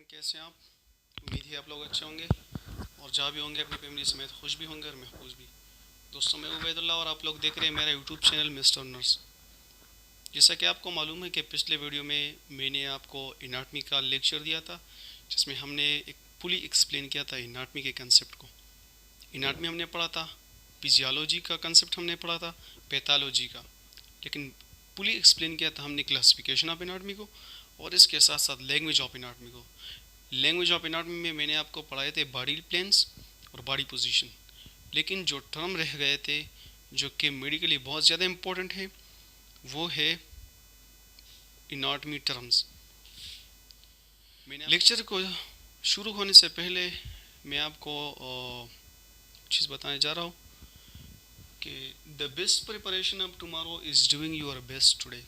कैसे हैं आप? उम्मीद है आप लोग अच्छे होंगे और जहाँ भी होंगे अपनी फैमिली समेत खुश भी होंगे और महफूज भी। दोस्तों, मैं उबैदुल्लाह और आप लोग देख रहे हैं मेरा यूट्यूब चैनल मिस्टर नर्स। जैसा कि आपको मालूम है कि पिछले वीडियो में मैंने आपको एनाटमी का लेक्चर दिया था, जिसमें हमने एक फुली एक्सप्लेन किया था एनाटमी के कंसेप्ट को। एनाटमी हमने पढ़ा था, फिजियोलॉजी का कंसेप्ट हमने पढ़ा था, पैथोलॉजी का, लेकिन फुली एक्सप्लेन किया था हमने क्लासिफिकेशन ऑफ एनाटमी को और इसके साथ साथ लैंग्वेज ऑफ एनाटमी को। लैंग्वेज ऑफ एनाटमी में मैंने आपको पढ़ाए थे बॉडी प्लेन्स और बॉडी पोजीशन, लेकिन जो टर्म रह गए थे जो कि मेडिकली बहुत ज़्यादा इम्पोर्टेंट है वो है एनाटमी टर्म्स। लेक्चर को शुरू होने से पहले मैं आपको चीज़ बताने जा रहा हूँ कि the best preparation of tomorrow is doing your best today.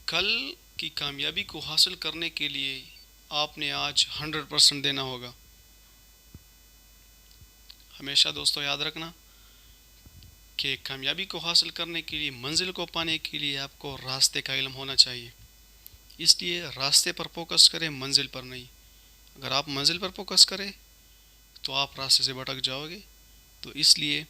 कल की कामयाबी को हासिल करने के लिए आपने आज 100% देना होगा। हमेशा दोस्तों याद रखना कि कामयाबी को हासिल करने के लिए, मंजिल को पाने के लिए आपको रास्ते का इल्म होना चाहिए। इसलिए रास्ते पर फोकस करें, मंजिल पर नहीं। अगर आप मंजिल पर फोकस करें तो आप रास्ते से भटक जाओगे। तो इसलिए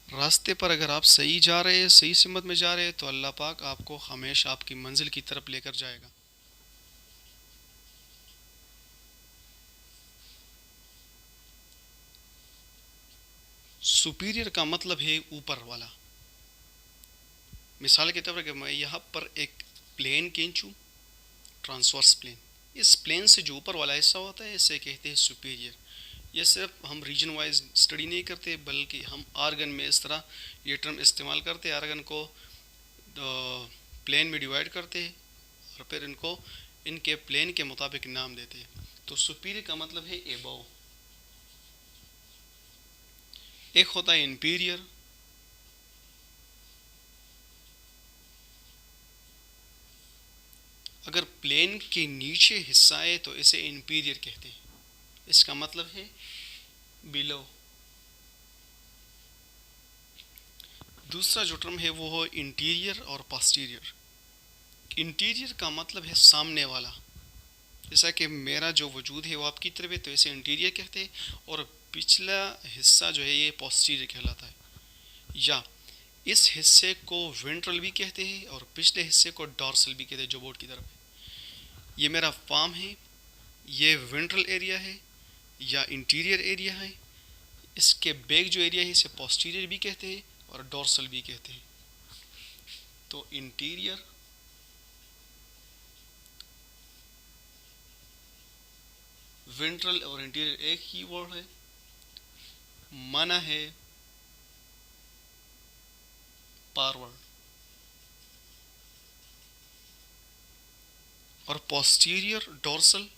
रास्ते पर अगर आप सही जा रहे हैं, सही सिमत में जा रहे हैं, तो अल्लाह पाक आपको हमेशा आपकी मंजिल की तरफ लेकर जाएगा। सुपीरियर का मतलब है ऊपर वाला। मिसाल के तौर पर मैं यहाँ पर एक प्लेन खींचूँ, ट्रांसवर्स प्लेन, इस प्लेन से जो ऊपर वाला हिस्सा होता है इसे कहते हैं सुपीरियर। ये सिर्फ हम रीजन वाइज स्टडी नहीं करते, बल्कि हम आर्गन में इस तरह ये टर्म इस्तेमाल करते हैं। आर्गन को प्लेन में डिवाइड करते हैं और फिर इनको इनके प्लेन के मुताबिक नाम देते हैं। तो सुपीरियर का मतलब है एबव। एक होता है इंपीरियर, अगर प्लेन के नीचे हिस्सा है तो इसे इंपीरियर कहते हैं। इसका मतलब है बिलो। दूसरा जो टर्म है वो है इंटीरियर और पोस्टीरियर। इंटीरियर का मतलब है सामने वाला, जैसा कि मेरा जो वजूद है वो आपकी तरफ है तो इसे इंटीरियर कहते हैं, और पिछला हिस्सा जो है ये पोस्टीरियर कहलाता है। या इस हिस्से को वेंट्रल भी कहते हैं और पिछले हिस्से को डॉर्सल भी कहते हैं, जो बोर्ड की तरफ है। ये मेरा पाम है, ये वेंट्रल एरिया है या इंटीरियर एरिया है। इसके बैक जो एरिया है इसे पोस्टीरियर भी कहते हैं और डॉर्सल भी कहते हैं। तो इंटीरियर, वेंट्रल और इंटीरियर एक ही वर्ड है, माना है फॉरवर्ड, और पोस्टीरियर डॉर्सल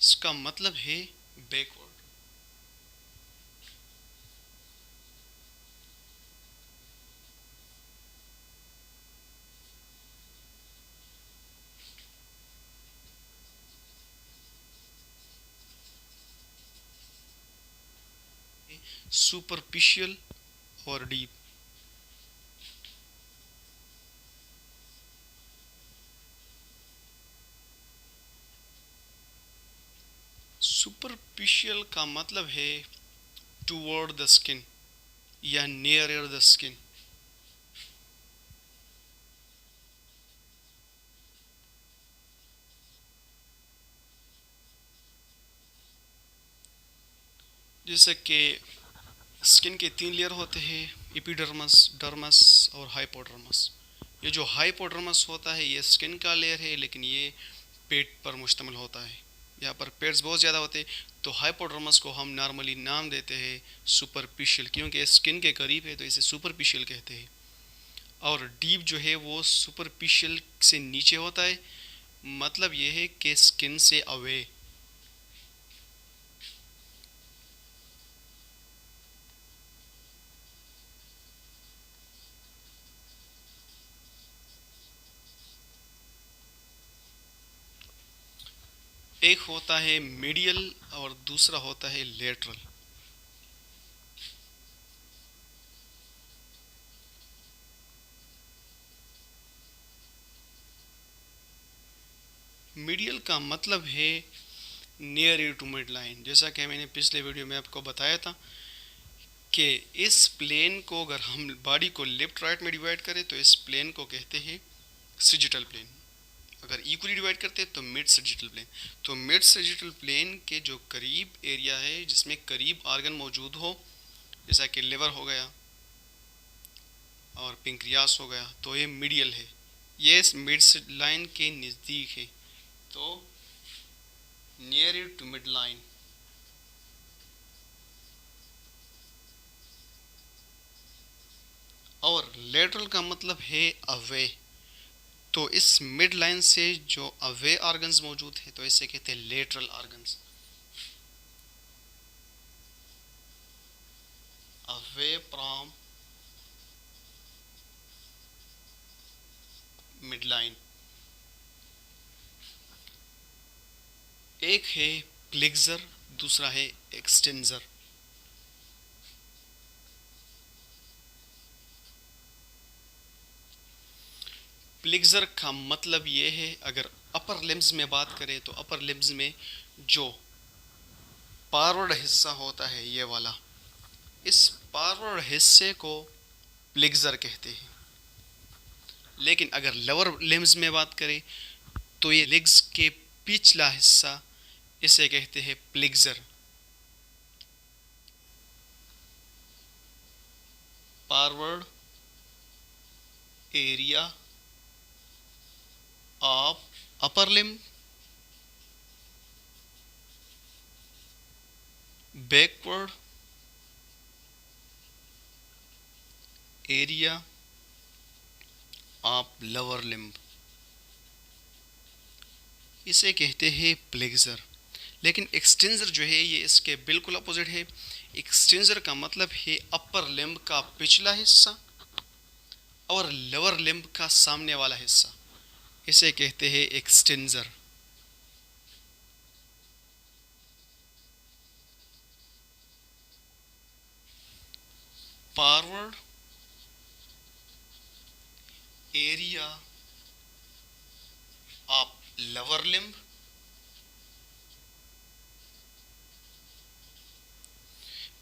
इसका मतलब है बैकवर्ड। सुपरफिशियल और डीप। सुपरफिशियल का मतलब है टुवर्ड द स्किन या नियर द स्किन। जैसे कि स्किन के 3 लेयर होते हैं, एपिडर्मस, डर्मस और हाइपोडर्मस। ये जो हाइपोडर्मस होता है ये स्किन का लेयर है, लेकिन ये पेट पर मुश्तमिल होता है। यहाँ पर पेट्स बहुत ज़्यादा होते हैं, तो हाइपोडर्मस को हम नॉर्मली नाम देते हैं सुपरफिशियल, क्योंकि स्किन के करीब है तो इसे सुपरफिशियल कहते हैं। और डीप जो है वो सुपरफिशियल से नीचे होता है, मतलब ये है कि स्किन से अवे। एक होता है मीडियल और दूसरा होता है लेटरल। मीडियल का मतलब है नियर टू मिड लाइन। जैसा कि मैंने पिछले वीडियो में आपको बताया था कि इस प्लेन को अगर हम बॉडी को लेफ्ट राइट में डिवाइड करें तो इस प्लेन को कहते हैं सजिटल प्लेन। अगर इक्वली डिवाइड करते हैं तो मिड सजिटल प्लेन। तो मिड सजिटल प्लेन के जो करीब एरिया है जिसमें करीब आर्गन मौजूद हो, जैसा कि लिवर हो गया और पेंक्रियास हो गया, तो ये मीडियल है, ये इस मिड लाइन के नज़दीक है, तो नियर टू मिड लाइन। और लेटरल का मतलब है अवे। तो इस मिड लाइन से जो अवे ऑर्गन्स मौजूद है तो इसे कहते हैं lateral organs. Away from mid line. एक है प्लेक्सर, दूसरा है एक्सटेंसर। प्लेक्सर का मतलब ये है, अगर अपर लिम्स में बात करें तो अपर लिम्स में जो फॉरवर्ड हिस्सा होता है ये वाला, इस फॉरवर्ड हिस्से को प्लेक्सर कहते हैं। लेकिन अगर लोअर लिम्स में बात करें तो ये लेग्स के पिछला हिस्सा, इसे कहते हैं flexor. Forward area of upper limb, backward area of lower limb, इसे कहते हैं प्लेक्सर। लेकिन एक्सटेंसर जो है ये इसके बिल्कुल अपोजिट है। एक्सटेंसर का मतलब है अपर लिम्ब का पिछला हिस्सा और लोअर लिम्ब का सामने वाला हिस्सा, इसे कहते हैं extensor. Forward area of lower limb,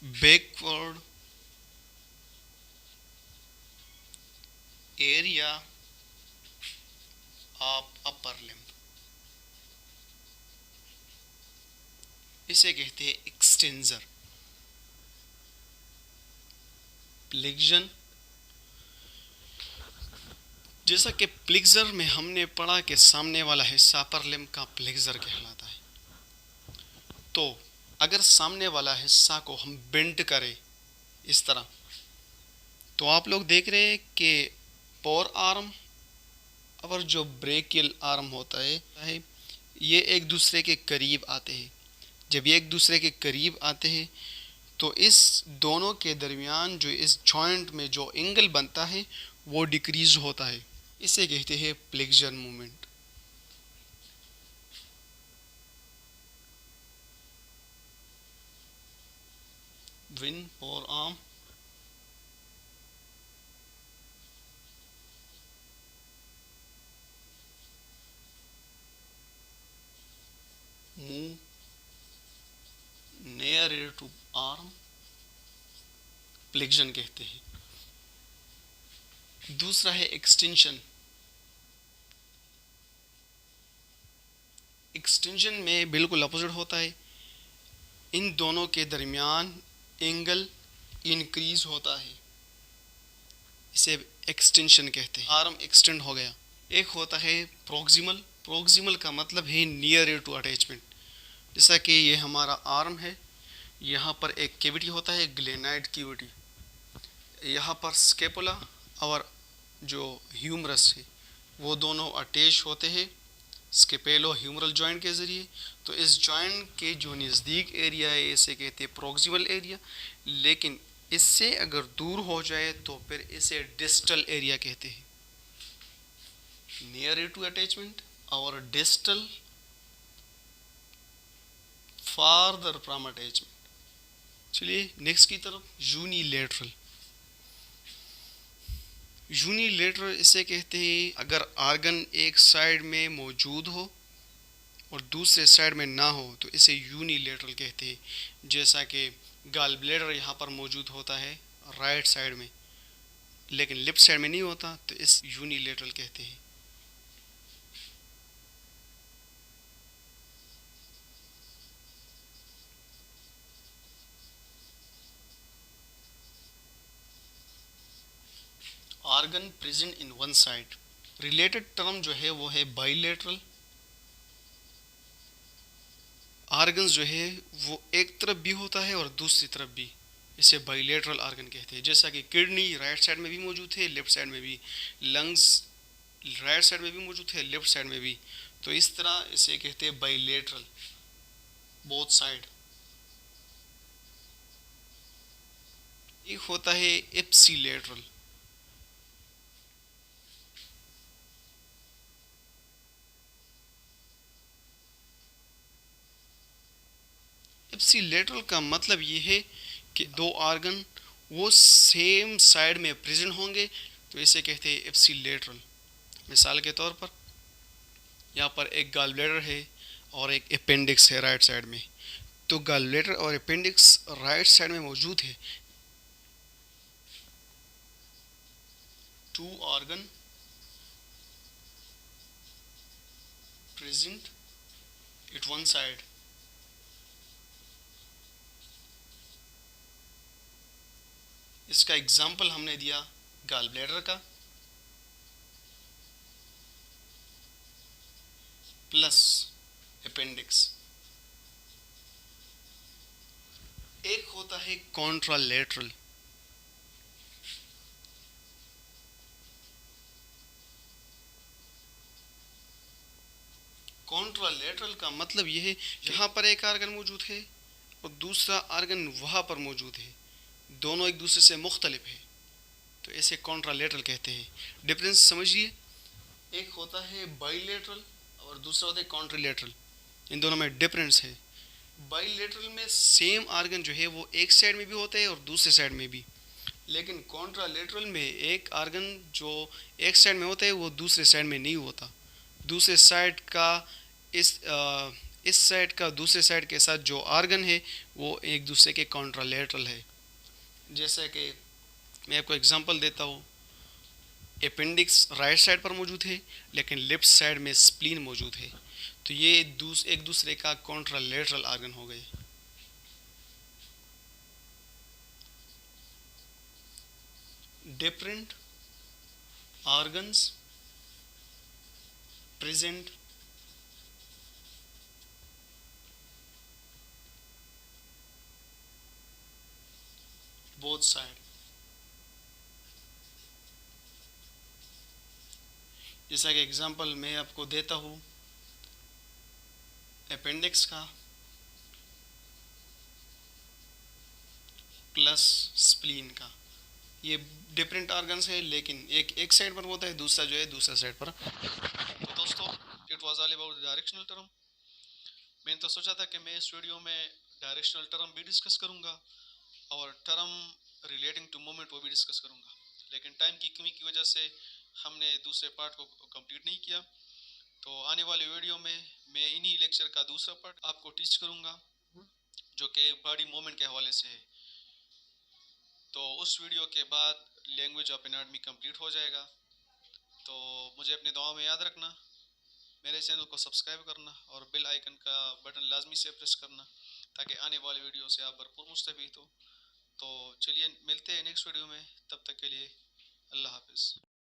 backward area of upper limb, इसे कहते हैं एक्सटेंसर। प्लेक्शन, जैसा कि प्लेक्सर में हमने पढ़ा कि सामने वाला हिस्सा अपर लिम्ब का प्लेक्सर कहलाता है। तो अगर सामने वाला हिस्सा को हम बेंड करें इस तरह, तो आप लोग देख रहे हैं कि फोर आर्म और जो ब्रेकियल आर्म होता है ये एक दूसरे के करीब आते हैं। जब ये एक दूसरे के करीब आते हैं तो इस दोनों के दरमियान जो इस जॉइंट में जो एंगल बनता है वो डिक्रीज होता है, इसे कहते हैं flexion movement. When forearm move near to arm, flexion कहते हैं। दूसरा है एक्सटेंशन। एक्सटेंशन में बिल्कुल अपोजिट होता है, इन दोनों के दरमियान एंगल इंक्रीज होता है, इसे एक्सटेंशन कहते हैं। आर्म एक्सटेंड हो गया। एक होता है प्रोक्सिमल। प्रोक्सिमल का मतलब है नियर टू अटैचमेंट। जैसा कि ये हमारा आर्म है, यहाँ पर एक कैविटी होता है, ग्लेनाइड कैविटी, यहाँ पर स्केपुला और जो ह्यूमरस है वो दोनों अटैच होते हैं स्केपेलो ह्यूमरल जॉइंट के ज़रिए। तो इस जॉइंट के जो नज़दीक एरिया है इसे कहते हैं प्रोक्सिमल एरिया, लेकिन इससे अगर दूर हो जाए तो फिर इसे डिस्टल एरिया कहते हैं। नियर टू अटैचमेंट और डिस्टल फार्दर फ्रॉम अटैचमेंट। चलिए नेक्स्ट की तरफ, यूनिलेटरल। यूनिलेटरल इसे कहते हैं अगर आर्गन एक साइड में मौजूद हो और दूसरे साइड में ना हो तो इसे यूनिलेटरल कहते हैं। जैसा कि गॉल ब्लैडर यहाँ पर मौजूद होता है राइट साइड में, लेकिन लेफ्ट साइड में नहीं होता, तो इस यूनिलेटरल कहते हैं। Organ present in one side, related term जो है वो है बाइलेटरल। ऑर्गन्स जो है वो एक तरफ भी होता है और दूसरी तरफ भी, इसे बाइलेटरल ऑर्गन कहते हैं। जैसा कि किडनी राइट साइड में भी मौजूद है, लेफ्ट साइड में भी। लंग्स राइट साइड में भी मौजूद है, लेफ्ट साइड में भी। तो इस तरह इसे कहते हैं बाइलेटरल, बोथ साइड। एक होता है एप्सिलेटरल। एप्सिलेटरल का मतलब ये है कि दो ऑर्गन वो सेम साइड में प्रेजेंट होंगे, तो इसे कहते हैं एप्सिलेटरल। मिसाल के तौर पर यहाँ पर एक गॉल ब्लैडर है और एक अपेंडिक्स है राइट साइड में। तो गॉल ब्लैडर और अपेंडिक्स राइट साइड में मौजूद है। Two organ present at one side. इसका एग्जाम्पल हमने दिया गॉल ब्लैडर का प्लस अपेंडिक्स। एक होता है कॉन्ट्रालेटरल। कॉन्ट्रालेटरल का मतलब यह है यहाँ पर एक आर्गन मौजूद है और दूसरा आर्गन वहाँ पर मौजूद है, दोनों एक दूसरे से मुख्तलिफ है, तो इसे कॉन्ट्रालेटरल कहते हैं। डिफरेंस समझिए, एक होता है बाइलेटरल और दूसरा होता है कॉन्ट्रालेटरल। इन दोनों में डिफरेंस है। बाइलेटरल में सेम आर्गन जो है वो एक साइड में भी होता है और दूसरे साइड में भी, लेकिन कॉन्ट्रालेटरल में एक आर्गन जो एक साइड में होता है वो दूसरे साइड में नहीं होता। दूसरे साइड का इस इस साइड का दूसरे साइड के साथ जो आर्गन है वो एक दूसरे के कॉन्ट्रालेटरल है। जैसे कि मैं आपको एग्जांपल देता हूँ, अपेंडिक्स राइट साइड पर मौजूद है लेकिन लेफ्ट साइड में स्प्लीन मौजूद है, तो ये एक दूसरे का कॉन्ट्रालेटरल आर्गन हो गए। Different organs present both side. जैसा कि एग्जांपल मैं आपको देता हूँ अपेंडिक्स का प्लस स्प्लीन का। ये डिफरेंट ऑर्गन्स है लेकिन एक एक साइड पर होता है, दूसरा जो है दूसरा साइड पर। तो दोस्तों, it was all about directional term. मैंने तो सोचा था कि मैं इस वीडियो में डायरेक्शनल टर्म भी डिस्कस करूंगा और टर्म रिलेटिंग टू मूवमेंट वो भी डिस्कस करूंगा, लेकिन टाइम की कमी की वजह से हमने दूसरे पार्ट को कंप्लीट नहीं किया। तो आने वाले वीडियो में मैं इन्हीं लेक्चर का दूसरा पार्ट आपको टीच करूंगा जो कि बॉडी मूवमेंट के हवाले से है। तो उस वीडियो के बाद लैंग्वेज ऑफ एनाटॉमी कंप्लीट हो जाएगा। तो मुझे अपनी दुआ में याद रखना, मेरे चैनल को सब्सक्राइब करना और बेल आइकन का बटन लाजमी से प्रेस करना ताकि आने वाले वीडियो से आप भरपूर मुस्तफ़ीद हो। तो चलिए मिलते हैं नेक्स्ट वीडियो में, तब तक के लिए अल्लाह हाफिज़।